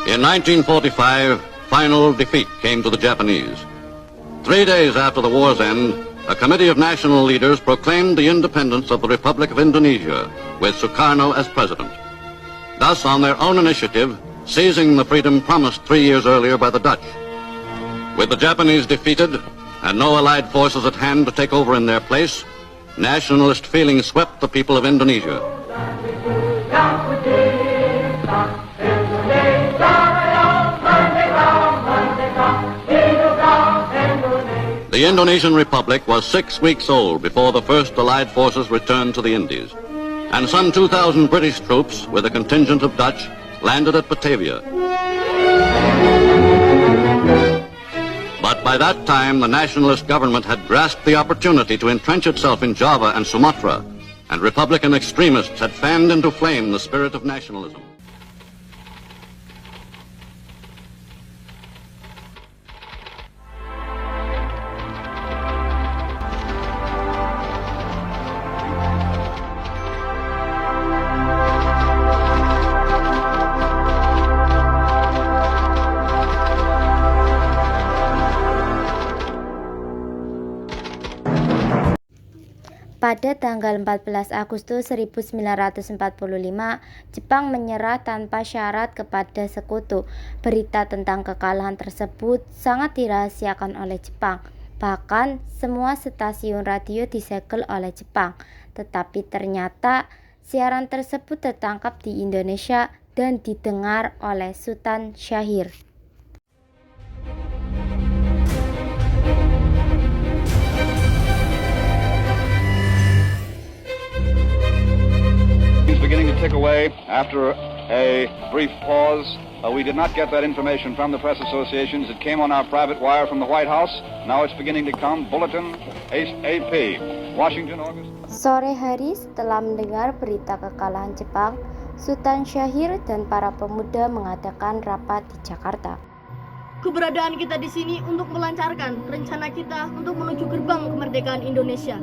In 1945, final defeat came to the Japanese. 3 days after the war's end, a committee of national leaders proclaimed the independence of the Republic of Indonesia, with Sukarno as president. Thus, on their own initiative, seizing the freedom promised 3 years earlier by the Dutch. With the Japanese defeated and no Allied forces at hand to take over in their place, nationalist feeling swept the people of Indonesia. The Indonesian Republic was 6 weeks old before the first Allied forces returned to the Indies, and some 2,000 British troops, with a contingent of Dutch, landed at Batavia. But by that time, the nationalist government had grasped the opportunity to entrench itself in Java and Sumatra, and Republican extremists had fanned into flame the spirit of nationalism. Pada tanggal 14 Agustus 1945, Jepang menyerah tanpa syarat kepada Sekutu. Berita tentang kekalahan tersebut sangat dirahasiakan oleh Jepang. Bahkan, semua stasiun radio disegel oleh Jepang. Tetapi ternyata siaran tersebut tertangkap di Indonesia dan didengar oleh Sultan Syahrir. Beginning to tick away after a brief pause. We did not get that information from the press associations. It came on our private wire from the White House. Now it's beginning to come. Bulletin AP, Washington, August. Sore hari setelah mendengar berita kekalahan Jepang, Sultan Syahrir dan para pemuda mengadakan rapat di Jakarta. Keberadaan kita di sini untuk melancarkan rencana kita untuk menuju gerbang kemerdekaan Indonesia.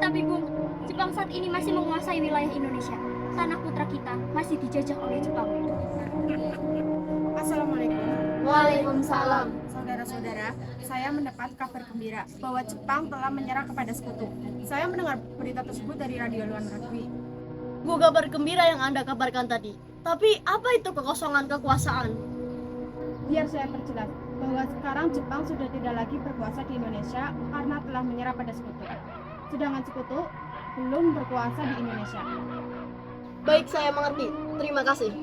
Tapi Bung, Jepang saat ini masih menguasai wilayah Indonesia. Tanah putra kita masih dijajah oleh Jepang. Assalamualaikum. Waalaikumsalam. Saudara-saudara, saya mendapat kabar gembira bahwa Jepang telah menyerah kepada Sekutu. Saya mendengar berita tersebut dari radio luar negeri. Bu, kabar gembira yang Anda kabarkan tadi. Tapi apa itu kekosongan kekuasaan? Biar saya perjelas bahwa sekarang Jepang sudah tidak lagi berkuasa di Indonesia karena telah menyerah pada Sekutu. Sedangkan Sekutu belum berkuasa di Indonesia. Baik, saya mengerti. Terima kasih.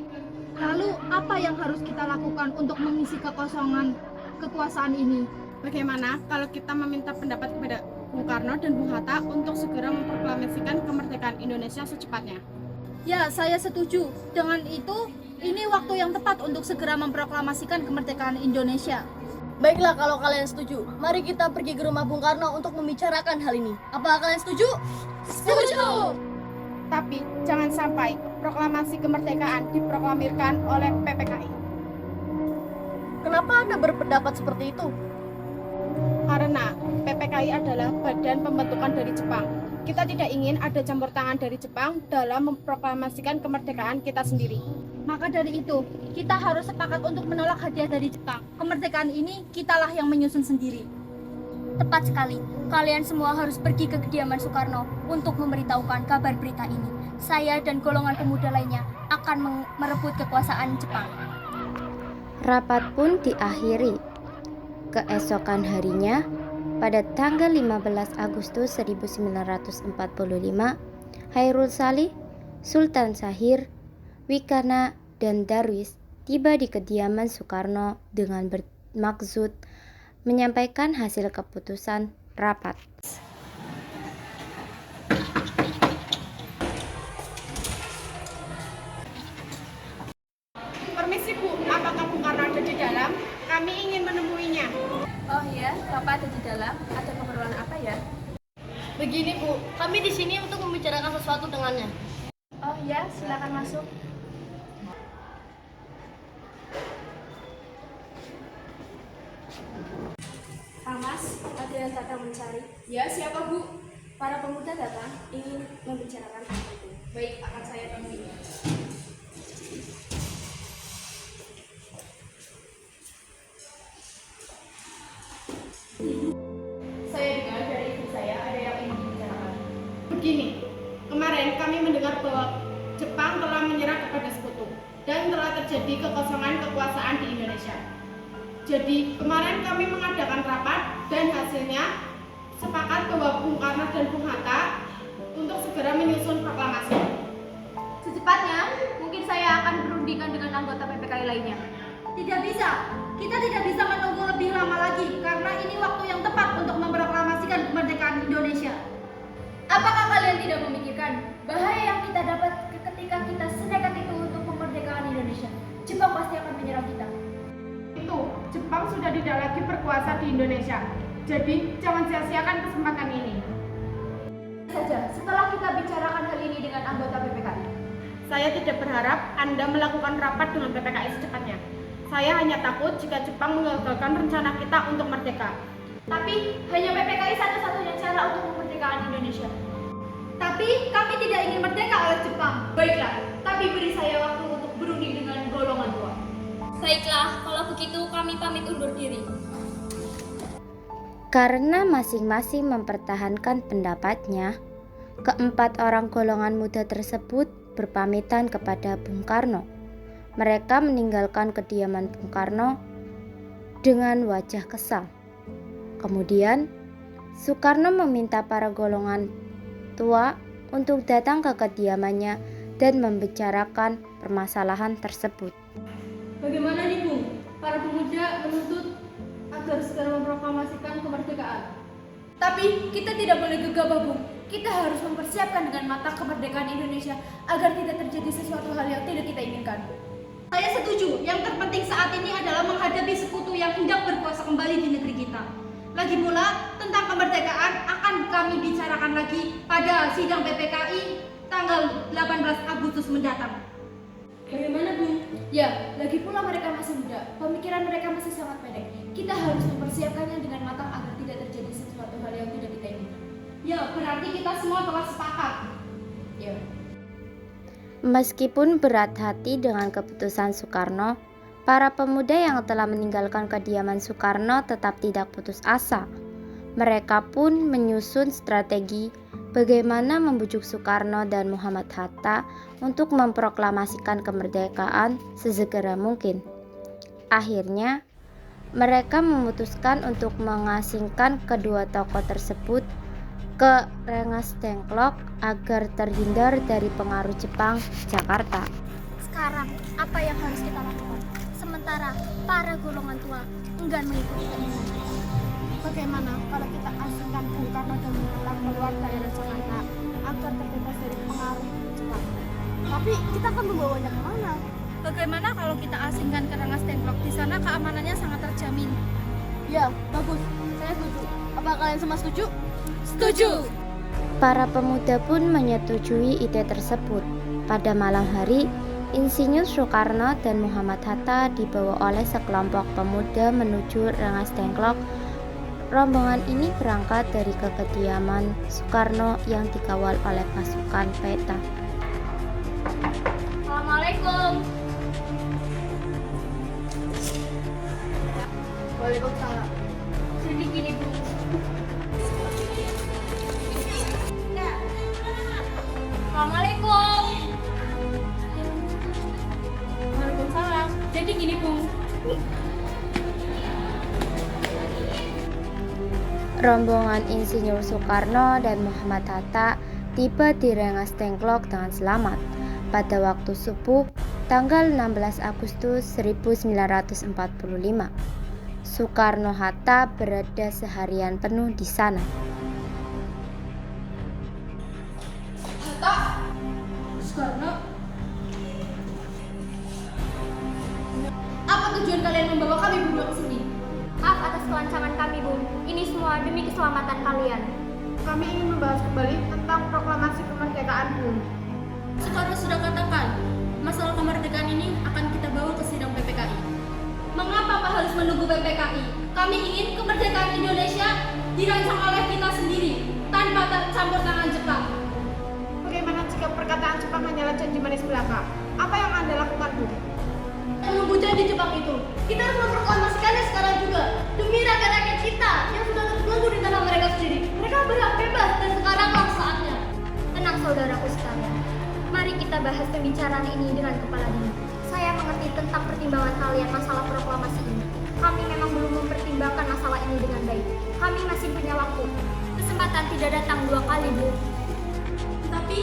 Lalu apa yang harus kita lakukan untuk mengisi kekosongan kekuasaan ini? Bagaimana kalau kita meminta pendapat kepada Bung Karno dan Bung Hatta untuk segera memproklamasikan kemerdekaan Indonesia secepatnya? Ya, saya setuju. Dengan itu, ini waktu yang tepat untuk segera memproklamasikan kemerdekaan Indonesia. Baiklah, kalau kalian setuju, mari kita pergi ke rumah Bung Karno untuk membicarakan hal ini. Apa kalian setuju? Setuju! Tapi jangan sampai proklamasi kemerdekaan diproklamirkan oleh PPKI. Kenapa Anda berpendapat seperti itu? Karena PPKI adalah badan pembentukan dari Jepang. Kita tidak ingin ada campur tangan dari Jepang dalam memproklamasikan kemerdekaan kita sendiri. Maka dari itu, kita harus sepakat untuk menolak hadiah dari Jepang. Kemerdekaan ini kitalah yang menyusun sendiri. Tepat sekali, kalian semua harus pergi ke kediaman Sukarno untuk memberitahukan kabar berita ini. Saya dan golongan pemuda lainnya akan merebut kekuasaan Jepang. Rapat pun diakhiri. Keesokan harinya, pada tanggal 15 Agustus 1945, Hairul Salih, Sultan Syahrir, Wikana, dan Darwis tiba di kediaman Sukarno dengan bermaksud menyampaikan hasil keputusan rapat. Permisi Bu, apakah Bung Karno ada di dalam? Kami ingin menemuinya. Oh iya, Bapak ada di dalam. Ada keperluan apa ya? Begini Bu, kami di sini untuk membicarakan sesuatu dengannya. Oh iya, silakan masuk. Mas, ada yang datang mencari. Ya, siapa Bu? Para pemuda datang ingin membicarakan hal itu. Baik, akan saya temui. dan telah terjadi kekosongan kekuasaan di Indonesia. Jadi, kemarin kami mengadakan rapat dan hasilnya sepakat bahwa Bung Karno dan Bung Hatta untuk segera menyusun proklamasi. Secepatnya, mungkin saya akan berundingkan dengan anggota PPKI lainnya. Tidak bisa. Kita tidak bisa menunggu lebih lama lagi karena ini waktu yang tepat untuk memproklamasikan kemerdekaan Indonesia. Apakah kalian tidak memikirkan bahaya yang kita dapat ketika kita senekat itu untuk kemerdekaan Indonesia? Jepang pasti akan menyerang kita. Itu, Jepang sudah tidak lagi berkuasa di Indonesia. Jadi, jangan sia-siakan kesempatan ini. Saja, setelah kita bicarakan hal ini dengan anggota PPKI. Saya tidak berharap Anda melakukan rapat dengan PPKI secepatnya. Saya hanya takut jika Jepang menggagalkan rencana kita untuk merdeka. Tapi hanya PPKI satu-satunya cara untuk kemerdekaan Indonesia. Tapi kami tidak ingin merdeka oleh Jepang. Baiklah, tapi beri saya waktu untuk berunding dengan golongan tua. Baiklah, kalau begitu kami pamit undur diri. Karena masing-masing mempertahankan pendapatnya, keempat orang golongan muda tersebut berpamitan kepada Bung Karno. Mereka meninggalkan kediaman Bung Karno dengan wajah kesal. Kemudian, Soekarno meminta para golongan tua untuk datang ke kediamannya dan membicarakan permasalahan tersebut. Bagaimana nih Bung? Para pemuda menuntut agar segera memproklamasikan kemerdekaan. Tapi kita tidak boleh gegabah, Bung. Kita harus mempersiapkan dengan matang kemerdekaan Indonesia agar tidak terjadi sesuatu hal yang tidak kita inginkan. Saya setuju, yang terpenting saat ini adalah menghadapi sekutu yang hendak berkuasa kembali di negeri kita. Lagi pula, tentang kemerdekaan akan kami bicarakan lagi pada sidang PPKI tanggal 18 Agustus mendatang. Bagaimana Bung? Ya, lagi pula mereka masih muda, pemikiran mereka masih sangat pendek. Kita harus mempersiapkannya dengan matang agar tidak terjadi sesuatu hal yang tidak kita inginkan. Ya, berarti kita semua telah sepakat. Ya. Meskipun berat hati dengan keputusan Soekarno, para pemuda yang telah meninggalkan kediaman Soekarno tetap tidak putus asa. Mereka pun menyusun strategi bagaimana membujuk Soekarno dan Muhammad Hatta untuk memproklamasikan kemerdekaan sesegera mungkin. Akhirnya, mereka memutuskan untuk mengasingkan kedua tokoh tersebut ke Rengas Dengklok agar terhindar dari pengaruh Jepang di Jakarta. Sekarang, apa yang harus kita lakukan? Sementara para golongan tua enggan mengikuti keinginan. Bagaimana kalau kita asingkan Bung Karno dan Bung Hatta keluar daerah Jakarta agar terbebas dari pengaruh Jepang? Tapi kita akan membawanya kemana? Bagaimana kalau kita asingkan ke Rengas Dengklok? Di sana keamanannya sangat terjamin. Ya, bagus. Saya setuju. Apa kalian semua setuju? Setuju. Para pemuda pun menyetujui ide tersebut. Pada malam hari, Insinyur Soekarno dan Muhammad Hatta dibawa oleh sekelompok pemuda menuju Rengas Dengklok. Rombongan ini berangkat dari kediaman Soekarno yang dikawal oleh pasukan peta. Assalamualaikum. Waalaikumsalam. Jadi gini, Bu. Assalamualaikum. Waalaikumsalam. Jadi gini, Bung. Rombongan Insinyur Soekarno dan Muhammad Hatta tiba di Rengas Dengklok dengan selamat pada waktu subuh tanggal 16 Agustus 1945. Soekarno-Hatta berada seharian penuh di sana. Soekarno, Apa tujuan kalian membawa kami berdua ke sini? Maaf atas kelancangan kami, Bung. Ini semua demi keselamatan kalian. Kami ingin membahas kembali tentang proklamasi kemerdekaan Bung. Soekarno sudah katakan, masalah kemerdekaan ini akan kita bawa ke sidang PPKI. Mengapa Pak harus menunggu PPKI? Kami ingin kemerdekaan Indonesia dirancang oleh kita sendiri, tanpa campur tangan Jepang. Bagaimana jika perkataan Jepang hanyalah janji manis belaka? Apa yang Anda lakukan, Bung? Menunggu janji Jepang itu, kita harus memproklamasikannya sekarang juga demi rakyat-rakyat kita yang sudah terganggu di tanah mereka sendiri. Mereka berhak bebas dan sekaranglah saatnya. Tenang saudaraku sekalian. Mari kita bahas pembicaraan ini dengan kepala dingin. Saya mengerti tentang pertimbangan kalian masalah proklamasi ini. Kami memang belum mempertimbangkan masalah ini dengan baik. Kami masih punya waktu. Kesempatan tidak datang 2 kali, Bu. Tapi,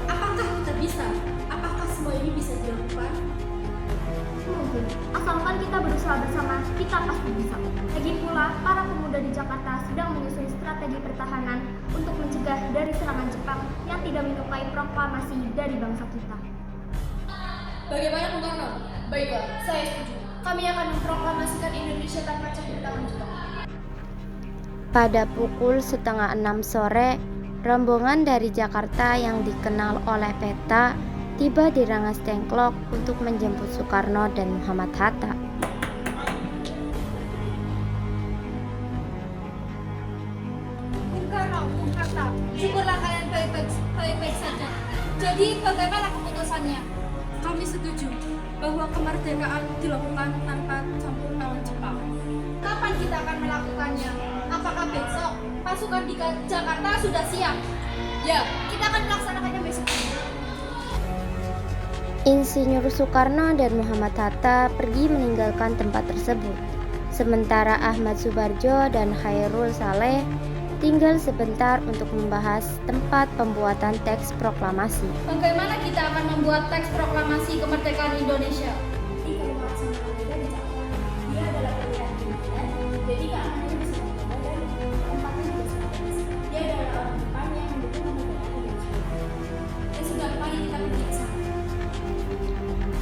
apakah kita bisa? Apakah semua ini bisa dilakukan? Mungkin, asalkan kita berusaha bersama, kita pasti bisa. Lagi pula, para pemuda di Jakarta sedang menyusun strategi pertahanan untuk mencegah dari serangan Jepang yang tidak menyukai proklamasi dari bangsa kita. Bagaimana Bung Karno? Baiklah, saya setuju. Kami akan memproklamasikan Indonesia tanpa campur tangan Jepang. Pada pukul 5:30 sore, rombongan dari Jakarta yang dikenal oleh peta tiba di Rengas Dengklok untuk menjemput Soekarno dan Muhammad Hatta. Bung Karno, Bung Hatta, syukurlah kalian baik-baik saja. Jadi bagaimana keputusannya? Kami setuju bahwa kemerdekaan dilakukan tanpa campur tangan Jepang. Kapan kita akan melakukannya? Apakah besok? Pasukan di Jakarta sudah siap. Ya, Kita akan melaksanakannya besok. Insinyur Soekarno dan Muhammad Hatta pergi meninggalkan tempat tersebut. Sementara Ahmad Subarjo dan Khairul Saleh tinggal sebentar untuk membahas tempat pembuatan teks proklamasi. Bagaimana kita akan membuat teks proklamasi kemerdekaan Indonesia? Jika melaksanakan di Jakarta, dia adalah pilihan pilihan, jadi keamanannya bisa dijaga dan tempatnya juga strategis. Dia adalah orang Jepang yang mendukung kemerdekaan Indonesia. Dan sudah kembali kita pergi ke sana.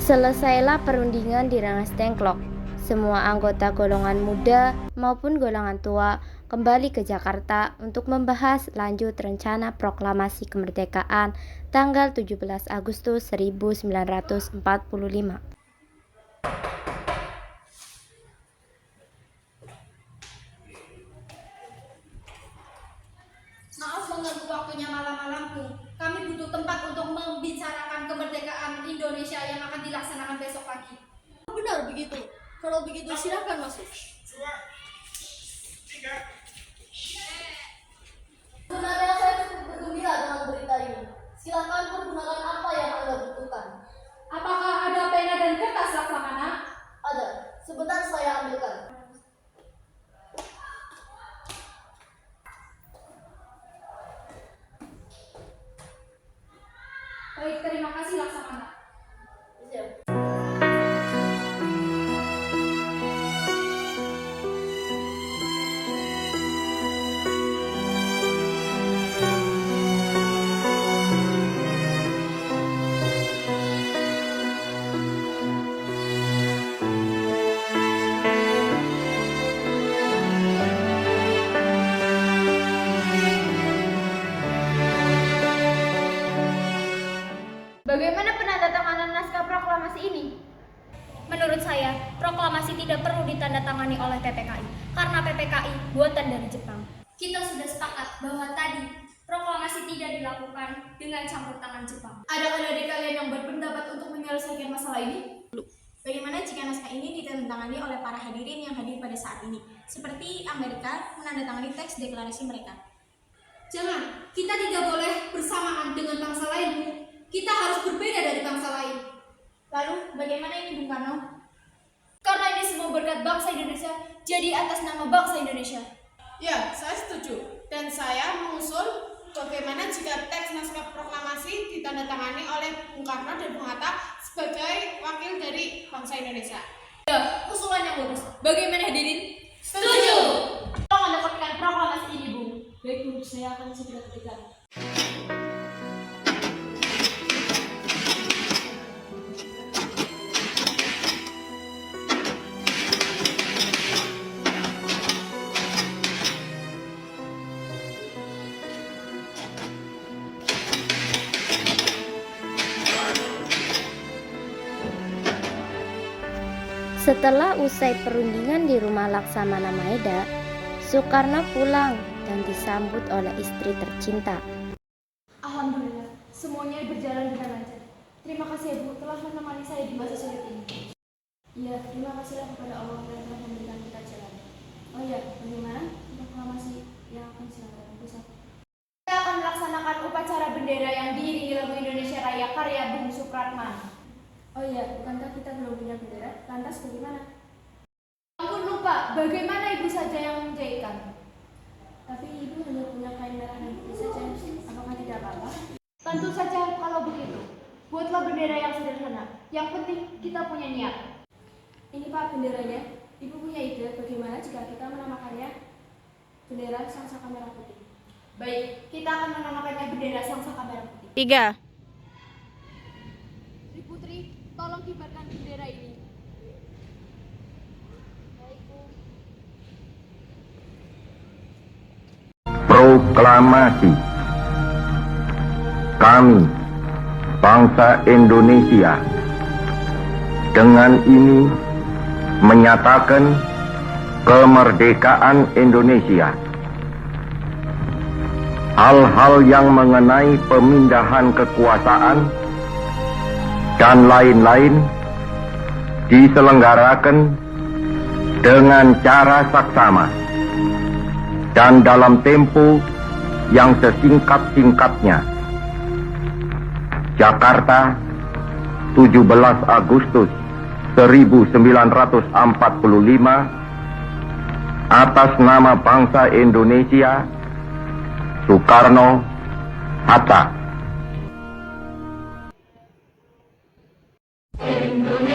Selesailah perundingan di Rengas Dengklok. Semua anggota golongan muda maupun golongan tua kembali ke Jakarta untuk membahas lanjut rencana proklamasi kemerdekaan tanggal 17 Agustus 1945. Maaf mengganggu waktunya malam-malam, Bung. Kami butuh tempat untuk membicarakan kemerdekaan Indonesia yang akan dilaksanakan besok pagi. benar begitu. Kalau begitu silakan masuk. Sebenarnya saya cukup bergembira dengan berita ini. Silakan pergunakan apa yang Anda butuhkan. Apakah ada pena dan kertas, Laksamana? Ada. Sebentar saya ambilkan. Baik, terima kasih Laksamana. Siap. Bagaimana penandatanganan naskah proklamasi ini? Menurut saya, proklamasi tidak perlu ditandatangani oleh PPKI karena PPKI buatan dari Jepang. Kita sudah sepakat bahwa tadi proklamasi tidak dilakukan dengan campur tangan Jepang. Adakah dari kalian yang berpendapat untuk menyelesaikan masalah ini? Bagaimana jika naskah ini ditandatangani oleh para hadirin yang hadir pada saat ini, seperti Amerika menandatangani teks deklarasi mereka? Jangan, kita tidak boleh bersamaan dengan bangsa lain, Bu. Kita harus berbeda dari bangsa lain. Lalu, bagaimana ini, Bung Karno? Karena ini semua berkat bangsa Indonesia, jadi atas nama bangsa Indonesia. Ya, saya setuju. Dan saya mengusul bagaimana jika teks naskah proklamasi ditandatangani oleh Bung Karno dan Bung Hatta sebagai wakil dari bangsa Indonesia. Ya, usulan yang bagus. Bagaimana hadirin? Setuju. Tolong Anda kopikan proklamasi ini, Bung. Baik, Bu, saya akan segera ketikkan. Setelah usai perundingan di rumah Laksamana Maeda, Soekarno pulang dan disambut oleh istri tercinta. Alhamdulillah, semuanya berjalan dengan lancar. Terima kasih ya, Bu, telah menemani saya di masa sulit ini. Iya, terima kasihlah kepada Allah yang telah memberikan kita jalan. Oh iya, bagaimana proklamasi yang akan dilaksanakan besok? Kita akan melaksanakan upacara bendera yang diiringi lagu Indonesia Raya karya Bung Supratman. Oh iya, bukankah kita belum punya bendera? Lantas bagaimana? Ampun lupa, bagaimana ibu saja yang menjahitkan? Tapi ibu hanya punya kain merah dan putih saja. Apakah tidak apa-apa? Tentu saja kalau begitu. Buatlah bendera yang sederhana. Yang penting kita punya niat. Ini Pak benderanya. Ibu punya ide bagaimana jika kita menamakannya bendera Sang Saka Merah Putih? Baik, kita akan menamakannya bendera Sang Saka Merah Putih. 3. Tri Putri, tolong kibarkan bendera ini. Proklamasi. Kami, bangsa Indonesia, dengan ini menyatakan kemerdekaan Indonesia. Hal-hal yang mengenai pemindahan kekuasaan dan lain-lain diselenggarakan dengan cara saksama dan dalam tempo yang sesingkat-singkatnya. Jakarta, 17 Agustus 1945, atas nama bangsa Indonesia, Soekarno Hatta. Indonesia.